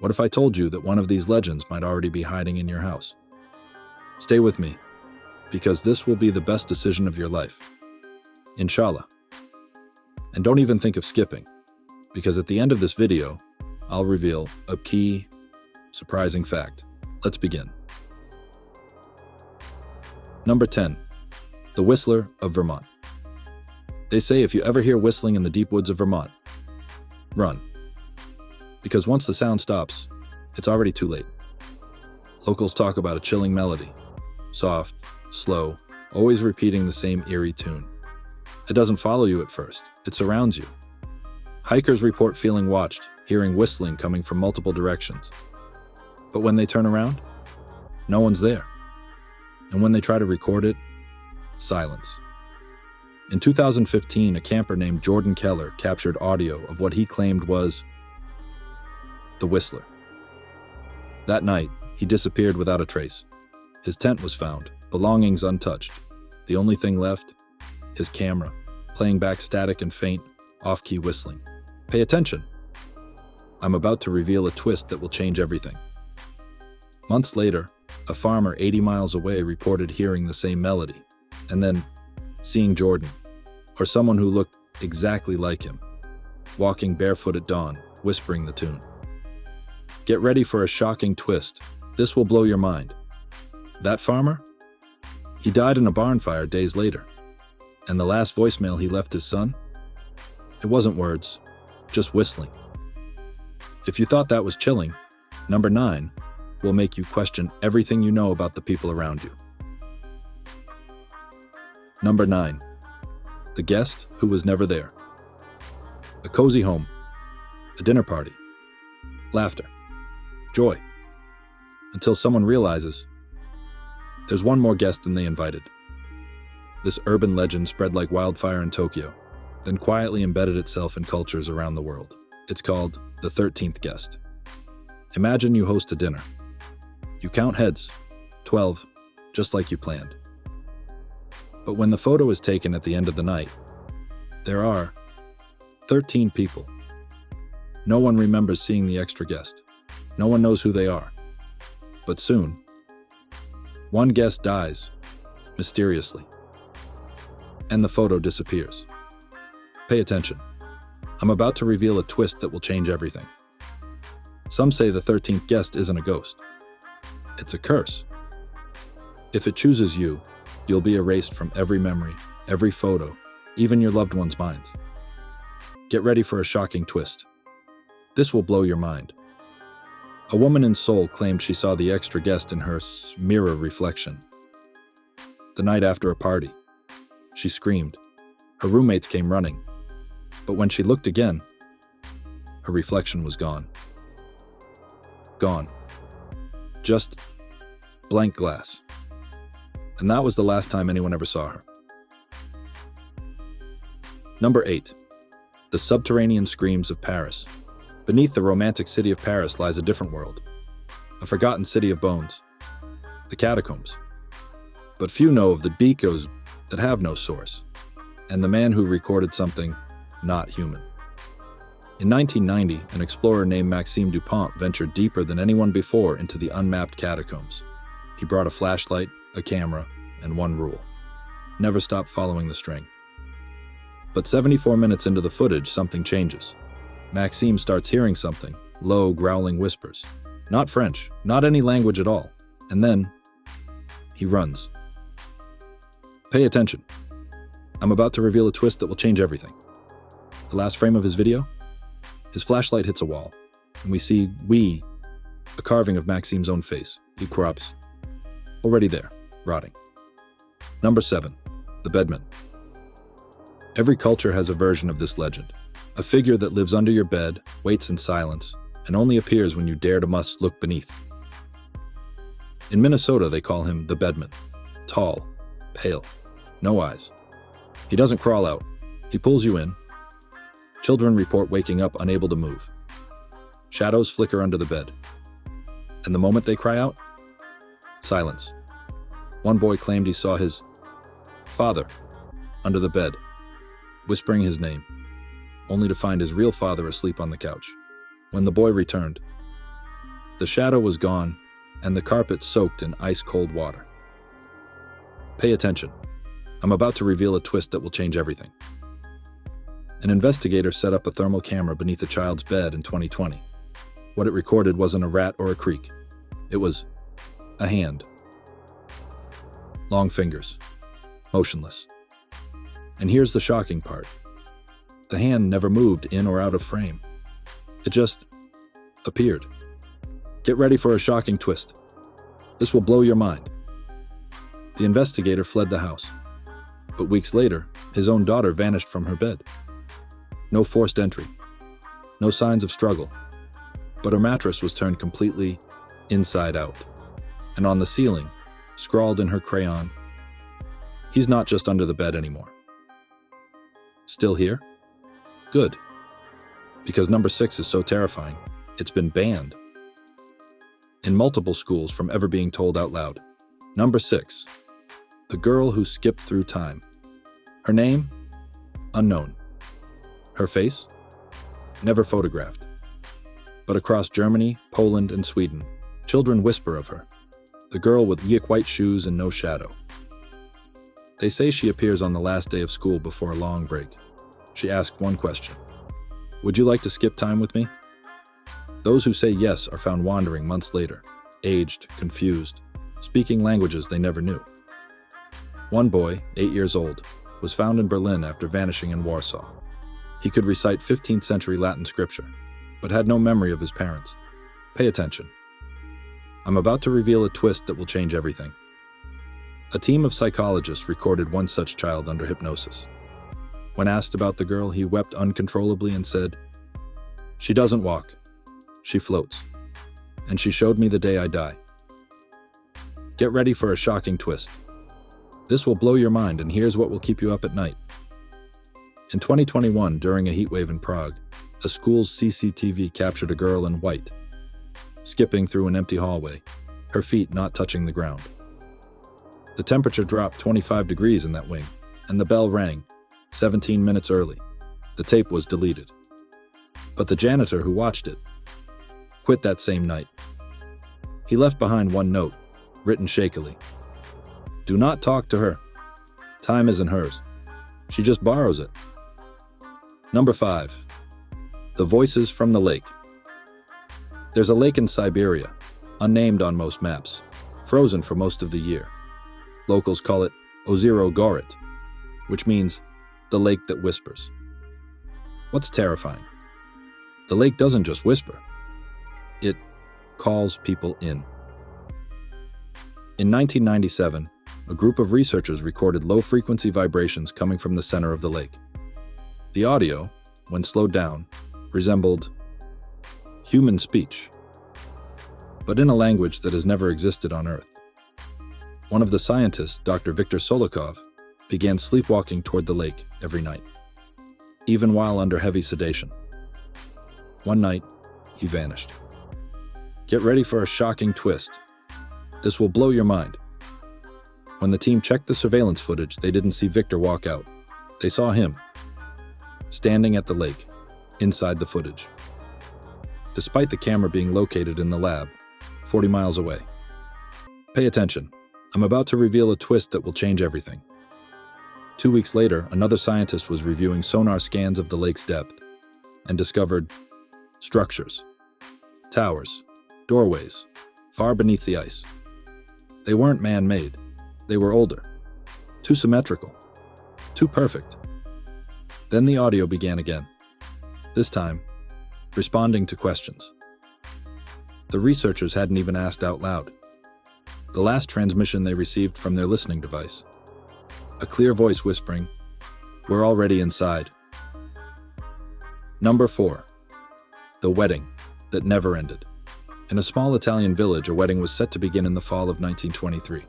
What if I told you that one of these legends might already be hiding in your house? Stay with me, because this will be the best decision of your life. Inshallah. And don't even think of skipping, because at the end of this video, I'll reveal a key, surprising fact. Let's begin. Number 10. The Whistler of Vermont. They say if you ever hear whistling in the deep woods of Vermont, run. Because once the sound stops, it's already too late. Locals talk about a chilling melody, soft, slow, always repeating the same eerie tune. It doesn't follow you at first, it surrounds you. Hikers report feeling watched, hearing whistling coming from multiple directions. But when they turn around, no one's there. And when they try to record it, silence. In 2015, a camper named Jordan Keller captured audio of what he claimed was the Whistler. That night, he disappeared without a trace. His tent was found, belongings untouched. The only thing left, his camera, playing back static and faint, off-key whistling. Pay attention. I'm about to reveal a twist that will change everything. Months later, a farmer 80 miles away reported hearing the same melody, and then seeing Jordan, or someone who looked exactly like him, walking barefoot at dawn, whispering the tune. Get ready for a shocking twist. This will blow your mind. That farmer? He died in a barn fire days later. And the last voicemail he left his son? It wasn't words, just whistling. If you thought that was chilling, number 9 will make you question everything you know about the people around you. Number 9. The guest who was never there. A cozy home, a dinner party, laughter, joy, until someone realizes there's one more guest than they invited. This urban legend spread like wildfire in Tokyo, then quietly embedded itself in cultures around the world. It's called the 13th guest. Imagine you host a dinner. You count heads, 12, just like you planned. But when the photo is taken at the end of the night, there are 13 people. No one remembers seeing the extra guest. No one knows who they are. But soon, one guest dies, mysteriously, and the photo disappears. Pay attention. I'm about to reveal a twist that will change everything. Some say the 13th guest isn't a ghost. It's a curse. If it chooses you, you'll be erased from every memory, every photo, even your loved ones' minds. Get ready for a shocking twist. This will blow your mind. A woman in Seoul claimed she saw the extra guest in her mirror reflection. The night after a party, she screamed. Her roommates came running. But when she looked again, her reflection was gone. Gone. Just blank glass. And that was the last time anyone ever saw her. Number 8. The subterranean screams of Paris. Beneath the romantic city of Paris lies a different world. A forgotten city of bones. The catacombs. But few know of the echoes that have no source. And the man who recorded something not human. In 1990, an explorer named Maxime Dupont ventured deeper than anyone before into the unmapped catacombs. He brought a flashlight, a camera, and one rule: never stop following the string. But 74 minutes into the footage, something changes. Maxime starts hearing something, low, growling whispers. Not French, not any language at all. And then, he runs. Pay attention. I'm about to reveal a twist that will change everything. The last frame of his video? His flashlight hits a wall, and we see a carving of Maxime's own face. He corrupts. Already there, rotting. Number 7. The Bedman. Every culture has a version of this legend. A figure that lives under your bed, waits in silence, and only appears when you dare to must look beneath. In Minnesota, they call him the Bedman. Tall, pale, no eyes. He doesn't crawl out. He pulls you in. Children report waking up unable to move. Shadows flicker under the bed. And the moment they cry out, silence. One boy claimed he saw his father under the bed, whispering his name, only to find his real father asleep on the couch. When the boy returned, The shadow was gone, and the carpet soaked in ice-cold water. Pay attention. I'm about to reveal a twist that will change everything. An investigator set up a thermal camera beneath a child's bed in 2020. What it recorded wasn't a rat or a creak. It was a hand. Long fingers. Motionless. And here's the shocking part. The hand never moved in or out of frame. It just appeared. Get ready for a shocking twist. This will blow your mind. The investigator fled the house. But weeks later, his own daughter vanished from her bed. No forced entry. No signs of struggle. But her mattress was turned completely inside out. And on the ceiling, scrawled in her crayon, "He's not just under the bed anymore." Still here? Good. Because number 6 is so terrifying, it's been banned in multiple schools from ever being told out loud. Number 6. The girl who skipped through time. Her name? Unknown. Her face? Never photographed. But across Germany, Poland, and Sweden, children whisper of her. The girl with white shoes and no shadow. They say she appears on the last day of school before a long break. She asks one question. Would you like to skip time with me? Those who say yes are found wandering months later, aged, confused, speaking languages they never knew. One boy, 8 years old, was found in Berlin after vanishing in Warsaw. He could recite 15th century Latin scripture, but had no memory of his parents. Pay attention. I'm about to reveal a twist that will change everything. A team of psychologists recorded one such child under hypnosis. When asked about the girl, he wept uncontrollably and said, "She doesn't walk. She floats. And she showed me the day I die." Get ready for a shocking twist. This will blow your mind, and here's what will keep you up at night. In 2021, during a heatwave in Prague, a school's CCTV captured a girl in white, skipping through an empty hallway, her feet not touching the ground. The temperature dropped 25 degrees in that wing, and the bell rang, 17 minutes early. The tape was deleted. But the janitor who watched it quit that same night. He left behind one note, written shakily. "Do not talk to her. Time isn't hers. She just borrows it." Number 5. The voices from the lake. There's a lake in Siberia, unnamed on most maps, frozen for most of the year. Locals call it Ozero Gorit, which means the lake that whispers. What's terrifying? The lake doesn't just whisper. It calls people in. In 1997, a group of researchers recorded low-frequency vibrations coming from the center of the lake. The audio, when slowed down, resembled human speech, but in a language that has never existed on Earth. One of the scientists, Dr. Viktor Solikov, began sleepwalking toward the lake every night, even while under heavy sedation. One night, he vanished. Get ready for a shocking twist. This will blow your mind. When the team checked the surveillance footage, they didn't see Victor walk out. They saw him, standing at the lake, inside the footage. Despite the camera being located in the lab, 40 miles away. Pay attention. I'm about to reveal a twist that will change everything. 2 weeks later, another scientist was reviewing sonar scans of the lake's depth and discovered structures, towers, doorways, far beneath the ice. They weren't man-made. They were older, too symmetrical, too perfect. Then the audio began again, this time responding to questions. The researchers hadn't even asked out loud. The last transmission they received from their listening device. A clear voice whispering, "We're already inside." Number 4. The wedding that never ended. In a small Italian village, a wedding was set to begin in the fall of 1923.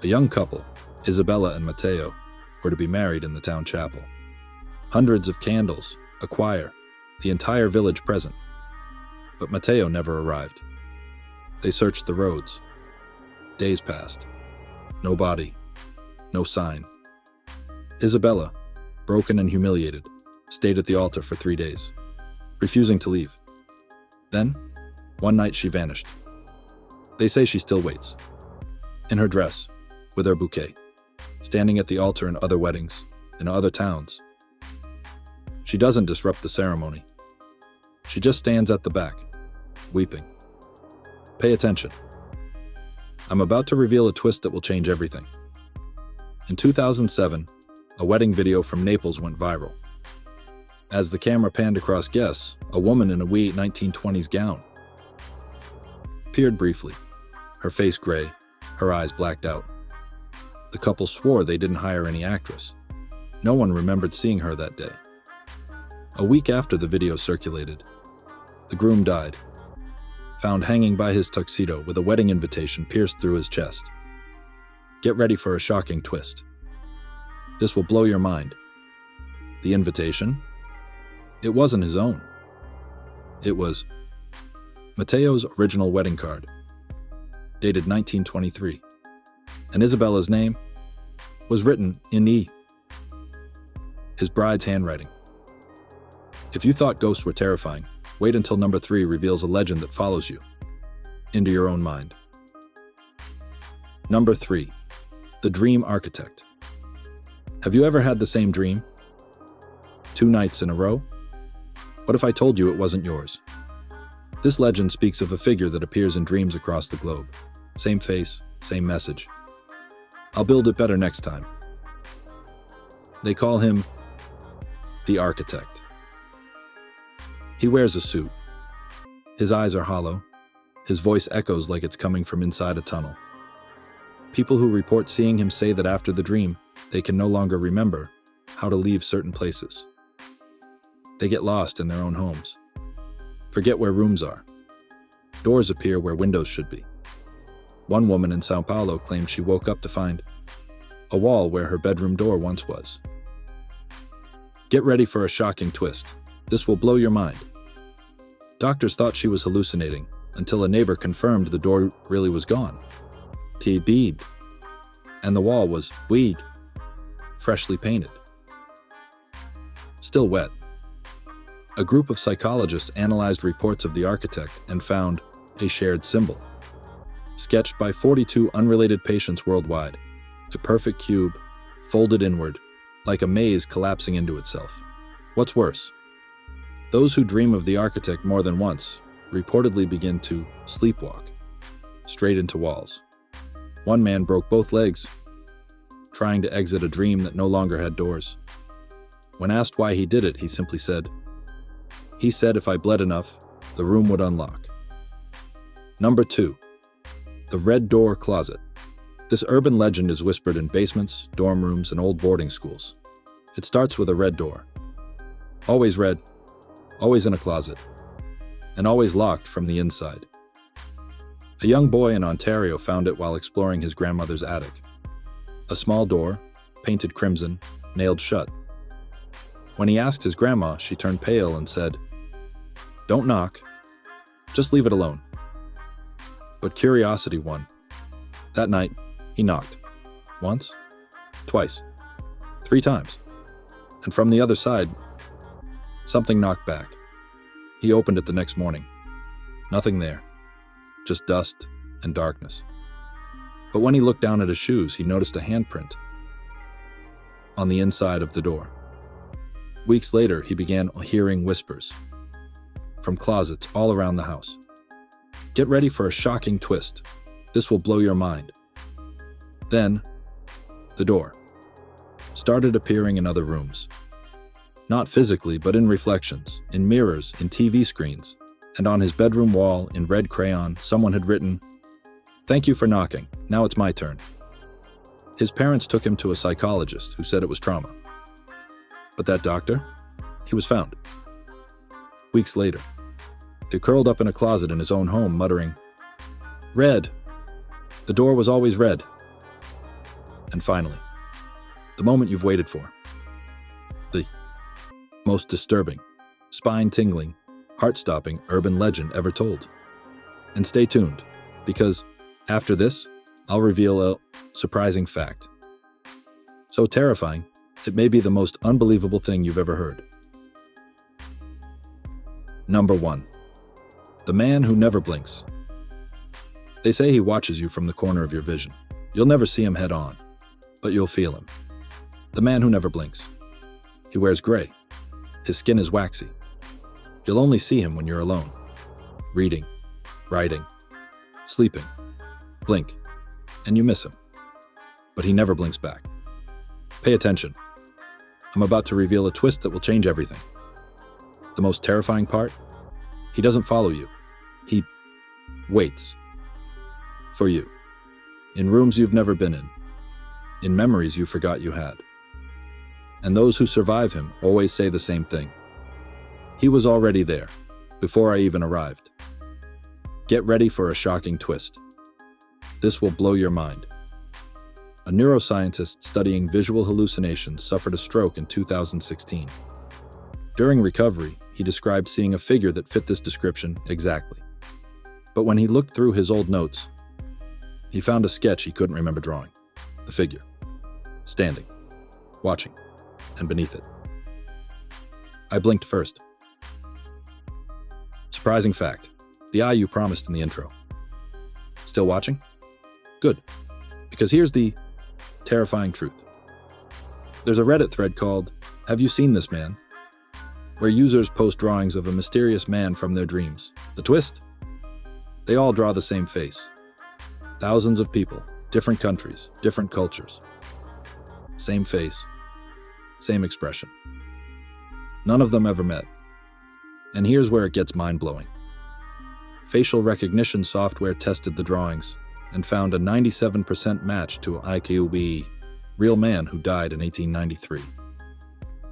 A young couple, Isabella and Matteo, were to be married in the town chapel. Hundreds of candles, a choir, the entire village present. But Matteo never arrived. They searched the roads. Days passed. No body. No sign. Isabella, broken and humiliated, stayed at the altar for 3 days, refusing to leave. Then, One night she vanished. They say she still waits. In her dress, with her bouquet, standing at the altar in other weddings, in other towns. She doesn't disrupt the ceremony. She just stands at the back, weeping. Pay attention. I'm about to reveal a twist that will change everything. In 2007, a wedding video from Naples went viral. As the camera panned across guests, a woman in a wee 1920s gown appeared briefly, her face gray, her eyes blacked out. The couple swore they didn't hire any actress. No one remembered seeing her that day. A week after the video circulated, the groom died, found hanging by his tuxedo with a wedding invitation pierced through his chest. Get ready for a shocking twist. This will blow your mind. The invitation? It wasn't his own. It was Matteo's original wedding card, dated 1923. And Isabella's name was written in his bride's handwriting. If you thought ghosts were terrifying, wait until number 3 reveals a legend that follows you into your own mind. Number 3, the Dream Architect. Have you ever had the same dream? 2 nights in a row? What if I told you it wasn't yours? This legend speaks of a figure that appears in dreams across the globe. Same face, same message. I'll build it better next time. They call him the Architect. He wears a suit. His eyes are hollow. His voice echoes like it's coming from inside a tunnel. People who report seeing him say that after the dream, they can no longer remember how to leave certain places. They get lost in their own homes. Forget where rooms are. Doors appear where windows should be. One woman in Sao Paulo claimed she woke up to find a wall where her bedroom door once was. Get ready for a shocking twist. This will blow your mind. Doctors thought she was hallucinating until a neighbor confirmed the door really was gone. T-bead. And the wall was weed, freshly painted. Still wet. A group of psychologists analyzed reports of the architect and found a shared symbol, sketched by 42 unrelated patients worldwide, a perfect cube, folded inward, like a maze collapsing into itself. What's worse? Those who dream of the architect more than once reportedly begin to sleepwalk, straight into walls. One man broke both legs, trying to exit a dream that no longer had doors. When asked why he did it, he simply said, "He said if I bled enough, the room would unlock." Number 2, the Red Door Closet. This urban legend is whispered in basements, dorm rooms, and old boarding schools. It starts with a red door. Always red, always in a closet, and always locked from the inside. A young boy in Ontario found it while exploring his grandmother's attic. A small door, painted crimson, nailed shut. When he asked his grandma, she turned pale and said, "Don't knock, just leave it alone." But curiosity won. That night, he knocked. Once, twice, 3 times. And from the other side, something knocked back. He opened it the next morning. Nothing there, just dust and darkness. But when he looked down at his shoes, he noticed a handprint on the inside of the door. Weeks later, he began hearing whispers from closets all around the house. Get ready for a shocking twist. This will blow your mind. Then, the door started appearing in other rooms. Not physically, but in reflections, in mirrors, in TV screens, and on his bedroom wall in red crayon, someone had written, "Thank you for knocking. Now it's my turn." His parents took him to a psychologist who said it was trauma. But that doctor? He was found. Weeks later, he curled up in a closet in his own home, muttering, "Red. The door was always red." And finally, the moment you've waited for. The most disturbing, spine-tingling, heart-stopping urban legend ever told. And stay tuned, because after this, I'll reveal a surprising fact. So terrifying, it may be the most unbelievable thing you've ever heard. Number 1. The man who never blinks. They say he watches you from the corner of your vision. You'll never see him head on, but you'll feel him. The man who never blinks. He wears gray. His skin is waxy. You'll only see him when you're alone. Reading, writing, sleeping. Blink, and you miss him. But he never blinks back. Pay attention. I'm about to reveal a twist that will change everything. The most terrifying part? He doesn't follow you. He waits. For you. In rooms you've never been in. In memories you forgot you had. And those who survive him always say the same thing. He was already there, before I even arrived. Get ready for a shocking twist. This will blow your mind. A neuroscientist studying visual hallucinations suffered a stroke in 2016. During recovery, he described seeing a figure that fit this description exactly. But when he looked through his old notes, he found a sketch he couldn't remember drawing. The figure. Standing. Watching. And beneath it. I blinked first. Surprising fact. The eye you promised in the intro. Still watching? Good. Because here's the terrifying truth. There's a Reddit thread called, "Have you seen this man?" where users post drawings of a mysterious man from their dreams. The twist? They all draw the same face. Thousands of people, different countries, different cultures. Same face, same expression. None of them ever met. And here's where it gets mind-blowing. Facial recognition software tested the drawings and found a 97% match to an IQB, real man who died in 1893.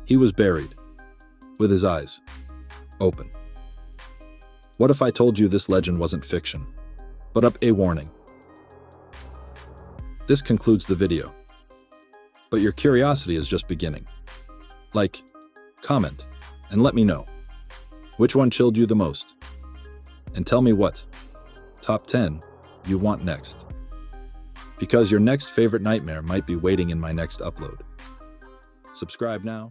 He was buried, with his eyes open. What if I told you this legend wasn't fiction, but a warning? This concludes the video, but your curiosity is just beginning. Like, comment, and let me know. Which one chilled you the most? And tell me what top 10 you want next. Because your next favorite nightmare might be waiting in my next upload. Subscribe now.